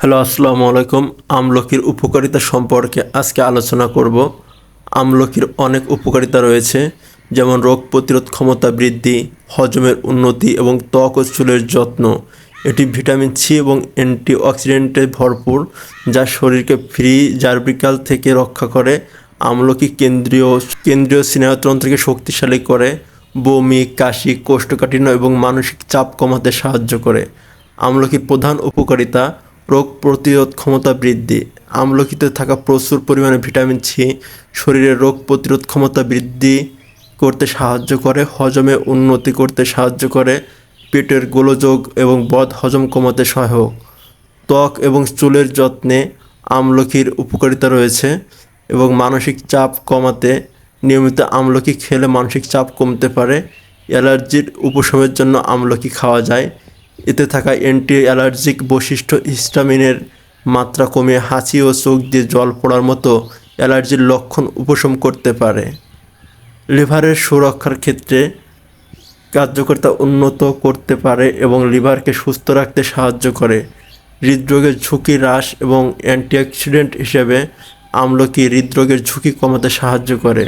Hello, আসসালামু আলাইকুম। আমলকির উপকারিতা সম্পর্কে আজকে আলোচনা করব। আমলকির অনেক উপকারিতা রয়েছে, যেমন রোগ প্রতিরোধ ক্ষমতা বৃদ্ধি, হজমের উন্নতি এবং ত্বক ও চুলের যত্ন। এটি ভিটামিন সি এবং অ্যান্টিঅক্সিডেন্টে ভরপুর, যা শরীরকে ফ্রি র্যাডিক্যাল থেকে রক্ষা করে। আমলকি কেন্দ্রীয় স্নায়ুতন্ত্রকে শক্তিশালী করে, বমি, কাশি, কোষ্ঠকাঠিন্য এবং মানসিক চাপ কমাতে সাহায্য করে। আমলকির প্রধান উপকারিতা: রোগ প্রতিরোধ ক্ষমতা বৃদ্ধি। আমলকিতে থাকা প্রচুর পরিমাণে ভিটামিন সি শরীরের রোগ প্রতিরোধ ক্ষমতা বৃদ্ধি করতে সাহায্য করে, হজমে উন্নতি করতে সাহায্য করে, পেটের গোলযোগ এবং বদ হজম কমাতে সহায়ক। ত্বক এবং চুলের যত্নে আমলকির উপকারিতা রয়েছে এবং মানসিক চাপ কমাতে নিয়মিত আমলকি খেলে মানসিক চাপ কমতে পারে। অ্যালার্জির উপশমের জন্য আমলকি খাওয়া যায়। এতে থাকা অ্যান্টি অ্যালার্জিক বৈশিষ্ট্য হিস্টামিনের মাত্রা কমিয়ে হাঁচি ও চোখ দিয়ে জল পড়ার মতো অ্যালার্জির লক্ষণ উপশম করতে পারে। লিভারের সুরক্ষার ক্ষেত্রে কার্যকারিতা উন্নত করতে পারে এবং লিভারকে সুস্থ রাখতে সাহায্য করে। হৃদরোগের ঝুঁকি হ্রাস এবং অ্যান্টিঅক্সিডেন্ট হিসেবে আমলকি হৃদরোগের ঝুঁকি কমাতে সাহায্য করে।